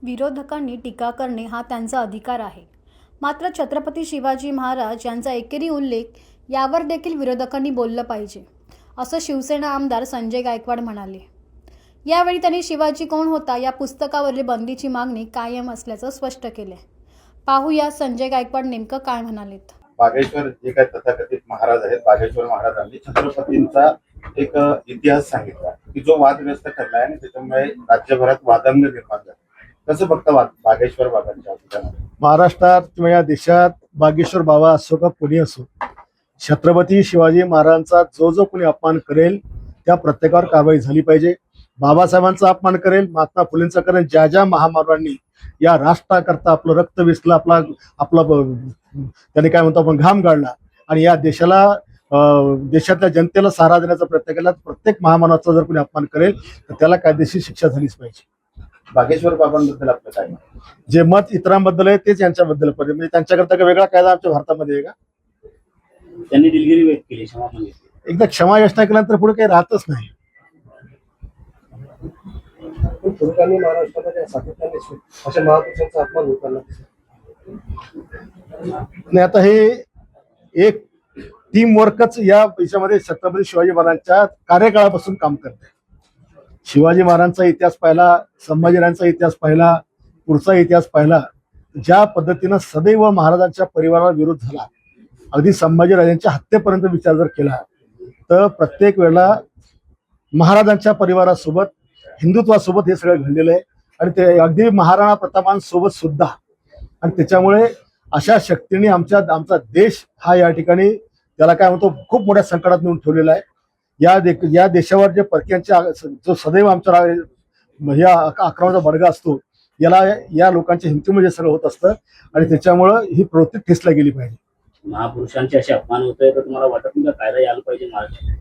विरोधकांनी टीका करणे हा त्यांचा अधिकार आहे. मात्र छत्रपती शिवाजी महाराज यांचा एकेरी उल्लेख यावर देखील विरोधकांनी बोललं पाहिजे, असं शिवसेना आमदार संजय गायकवाड म्हणाले. यावेळी त्यांनी शिवाजी कोण होता या पुस्तकावरील बंदीची मागणी कायम असल्याचं स्पष्ट केले. पाहूया संजय गायकवाड नेमकं काय म्हणालेत. बागेश्वर जे काही तथाकथित महाराज आहेत, बागेश्वर महाराजांनी छत्रपतींचा एक इतिहास सांगितला की जो वादग्रस्त ठरलाय आणि त्याच्यामुळे राज्यभरात वादंग निर्माण झाला. कसं फक्त बागेश्वर बाबांच्या ठिकाणी महाराष्ट्रात किंवा या देशात बागेश्वर बाबा असो का कोणी असो, छत्रपती शिवाजी महाराजांचा जो जो कोणी अपमान करेल त्या प्रत्येकावर कारवाई झाली पाहिजे. बाबासाहेबांचा अपमान करेल, महात्मा फुलेंचा करेल, ज्या ज्या महामानवांनी या राष्ट्राकरता आपलं रक्त वेचलं, आपला त्याने काय म्हणतो आपण घाम गाळला आणि या देशाला देशातल्या जनतेला सहारा देण्याचा प्रयत्न केला, प्रत्येक महामानवाचा जर कोणी अपमान करेल तर त्याला कायदेशीर शिक्षा झालीच पाहिजे. बागेश्वर बाबांबद्दल आपलं काय मत? जे मत इतरांबद्दल आहे तेच यांच्याबद्दल पाहिजे. म्हणजे त्यांच्याकरता काही वेगळा कायदा आमच्या भारतामध्ये आहे का? त्यांनी दिलगिरी व्यक्त केली, क्षमा मागितली. एकदा क्षमा याचना केल्यानंतर पुढे काही राहतच नाही. महाराष्ट्रामध्ये अशा महापुरुषांचा अपमान होताना नाही, आता हे एक टीम वर्कच या देशामध्ये छत्रपती शिवाजी महाराजांच्या कार्यकाळापासून काम करते. शिवाजी महाराजांचा इतिहास पाहिला, संभाजीराजांचा इतिहास पाहिला, पुढचा इतिहास पाहिला, ज्या पद्धतीनं सदैव महाराजांच्या परिवाराला विरोध झाला, अगदी संभाजीराजांच्या हत्येपर्यंत विचार जर केला तर प्रत्येक वेळेला महाराजांच्या परिवारासोबत हिंदुत्वासोबत हे सगळं घडलेलं आहे आणि ते अगदी महाराणा प्रतापांसोबत सुद्धा. आणि त्याच्यामुळे अशा शक्तीने आमचा देश हा या ठिकाणी त्याला काय म्हणतो खूप मोठ्या संकटात नेऊन ठेवलेला आहे. या देशावर जे परक्यांच्या जो सदैव आमच्या या आक्रमणाचा बडगा असतो, या लोकांच्या हिमतीमध्ये सगळं होत असतं आणि त्याच्यामुळं ही प्रवृत्ती ठेचल्या गेली पाहिजे. महापुरुषांचे असे अपमान होत आहे तर तुम्हाला वाटत नाही का कायदा यायला पाहिजे महाराष्ट्रात?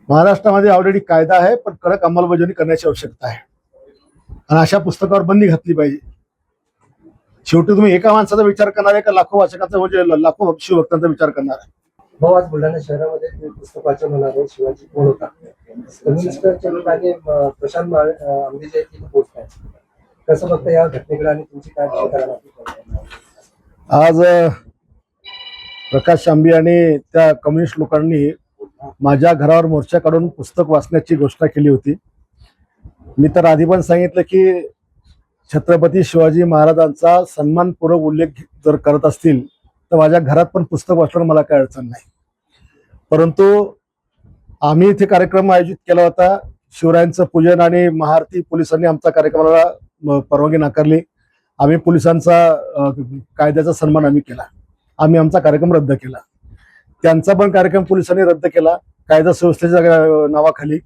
महाराष्ट्रामध्ये ऑलरेडी कायदा आहे, पण कडक अंमलबजावणी करण्याची आवश्यकता आहे आणि अशा पुस्तकावर बंदी घातली पाहिजे. शेवटी तुम्ही एका माणसाचा विचार करणार आहे का लाखो वाचकांचा, म्हणजे लाखो शिवभक्तांचा विचार करणार आहे? भाऊ, आज बुलढाणा शहरामध्ये तुम्ही पुस्तक वाचन होणार आहे, शिवाजी कोण होता. कम्युनिस्टच्या लोकांनी प्रशांत आंबेच्या इथे पोहोचताय, कसं बघता या घटनेकडे आणि तुमची काय करायला? आज प्रकाश आंबे आणि त्या कम्युनिस्ट लोकांनी माझ्या घरावर मोर्चा काढून पुस्तक वाचण्याची घोषणा केली होती. मी तर आधी पण सांगितलं की छत्रपती शिवाजी महाराजांचा सन्मानपूर्वक उल्लेख जर करत असतील तर माझ्या घरात पण पुस्तक वाचणं मला काय अडचण नाही. परंतु आम्ही इथे कार्यक्रम आयोजित केला होता, शिवरायांचं पूजन आणि महाआरती, पोलिसांनी आमच्या कार्यक्रमाला परवानगी नाकारली. आम्ही पोलिसांचा कायद्याचा सन्मान आम्ही केला, आम्ही आमचा कार्यक्रम रद्द केला. त्यांचा पण कार्यक्रम पोलिसांनी रद्द केला कायदा सुव्यवस्थेच्या नावाखाली.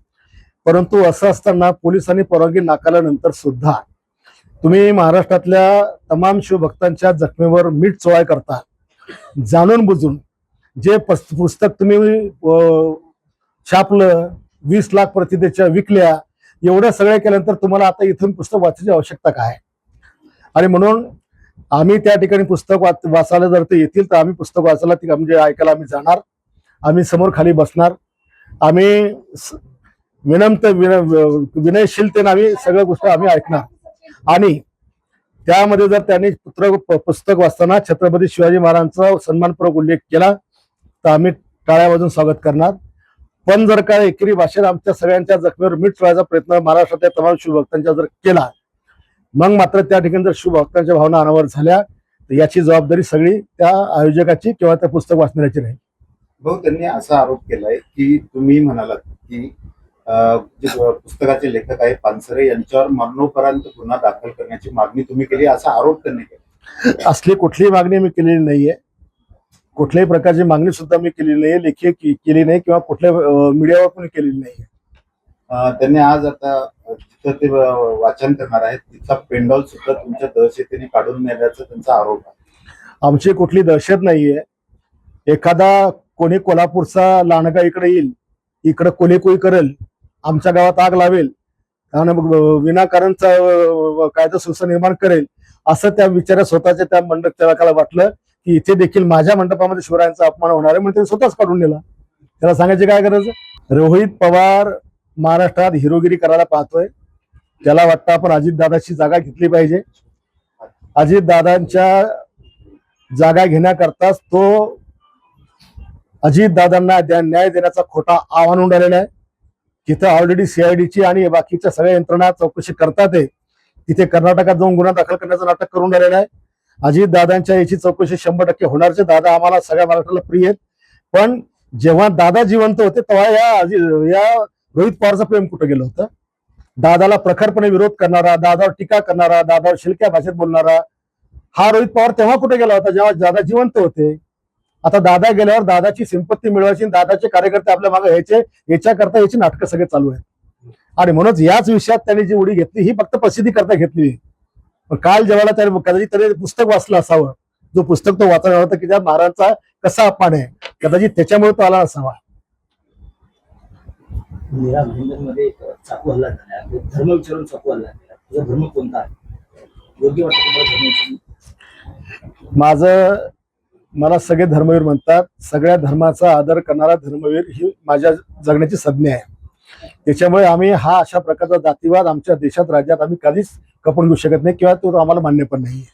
परंतु असं असताना पोलिसांनी परवानगी नाकारल्यानंतर सुद्धा तुम्ही महाराष्ट्रातल्या तमाम शिवभक्तांच्या जखमेवर मीठ चोळाय करता, जाणून बुजून जे पुस्तक तुम्ही छापलं, 20 लाख प्रती त्याच्या विकल्या, एवढ्या सगळ्या केल्यानंतर तुम्हाला आता इथून पुस्तक वाचायची आवश्यकता काय? आणि म्हणून आम्ही त्या ठिकाणी पुस्तक वाचायला जर ते येतील तर आम्ही पुस्तक वाचायला म्हणजे ऐकायला आम्ही जाणार, आम्ही समोर खाली बसणार, आम्ही विनयशीलतेने आम्ही सगळ्या गोष्टी आम्ही ऐकणार. आणि त्यामध्ये जर त्यांनी पुस्तक वाचताना छत्रपती शिवाजी महाराजांचा सन्मानपूर्वक उल्लेख केला तर आम्ही टाळ्या वाजून स्वागत करणार. पण जर काय एकेरी भाषेत आमच्या सगळ्यांच्या जखमेवर मीठ चोळायचा प्रयत्न महाराष्ट्रातल्या तमाम शिवभक्तांच्या जर केला, मग मात्र त्या ठिकाणी जर शिवभक्तांच्या भावना अनावर झाल्या तर याची जबाबदारी सगळी त्या आयोजकाची किंवा त्या पुस्तक वाचणाऱ्याची नाही. भाऊ, त्यांनी असा आरोप केलाय की तुम्ही म्हणालात की जे पुस्तकाचे लेखक आहे पानसरे यांच्यावर मरणोपरांत गुन्हा दाखल करण्याची मागणी तुम्ही केली, असा आरोप त्यांनी केला. असली कुठलीही मागणी मी केलेली नाहीये, कुठल्याही प्रकारची मागणी सुद्धा मी केलेली नाहीये, लेखी केली नाही किंवा कुठल्या मीडियावर पण केलेली नाहीये. त्यांनी आज आता जिथं ते वाचन करणार आहेत तिथला पेंडॉल सुद्धा तुमच्या दहशतीने काढून नेल्याचा त्यांचा आरोप आहे. आमची कुठली दहशत नाहीये. एखादा कोणी कोल्हापूरचा लांडगा इकडे येईल, इकडे कोणी करेल, आमच्या गावात आग लावेल आणि विनाकारणचा कायदा सुव्यवस्था निर्माण करेल, असं त्या विचारा स्वतःच्या त्या मंडप चालकाला वाटलं की इथे देखील माझ्या मंडपामध्ये शिवरायांचा अपमान होणार आहे, म्हणून ते स्वतःच काढून नेला. त्याला सांगायची काय गरज? रोहित पवार महाराष्ट्रात हिरोगिरी करायला पाहतोय, त्याला वाटतं आपण अजितदादाची जागा घेतली पाहिजे. अजितदादांच्या जागा घेण्याकरताच तो अजितदादांना न्याय देण्याचा खोटा आव्हान उडालेला आहे. तिथं ऑलरेडी सीआयडीची आणि बाकीच्या सगळ्या यंत्रणा चौकशी करतात आहे. तिथे कर्नाटकात जाऊन गुन्हा दाखल करण्याचं नाटक करून राहिलेलं आहे. अजितदादांच्या याची चौकशी 100% होणारच. दादा आम्हाला सगळ्या महाराष्ट्राला प्रिय आहेत. पण जेव्हा दादा जिवंत होते तेव्हा या रोहित पवारचं प्रेम कुठं गेलं होतं? दादाला प्रखरपणे विरोध करणारा, दादावर टीका करणारा, दादावर शिलक्या भाषेत बोलणारा हा रोहित पवार तेव्हा कुठे गेला होता? जेव्हा दादा जिवंत होते. आता दादा गेल्यावर दादाची संपत्ती मिळवायची, दादाचे कार्यकर्ते आपल्या मागे यायचे, याच्याकरता याची नाटकं सगळे चालू आहेत. आणि म्हणूनच याच विषयात त्यांनी जी उडी घेतली ही फक्त प्रसिद्धी करता घेतली. पण काल जेव्हा त्याने कदाचित त्याने पुस्तक वाचलं असावं, जो पुस्तक तो वाचला होता की त्या महाराजांचा कसा अपमान आहे, कदाचित त्याच्यामुळे तो आला असावा. मीरा भाईंदरमध्ये एक चाकू हल्ला झाला, धर्म विचारून चाकू हल्ला झाला. तुझा धर्म कोणता आहे? योग्य वाटतं तुम्हाला धर्म विचारून? मला सगळे धर्मवीर म्हणतात. सगळ्या धर्माचा आदर करणारा धर्मवीर ही माझ्या जगण्याची संज्ञा आहे. त्याच्यामुळे आम्ही हा अशा प्रकारचा जातीवाद आमच्या देशात, राज्यात आम्ही कधीच खपून घेऊ शकत नाही किंवा तो आम्हाला मान्य पण नाही.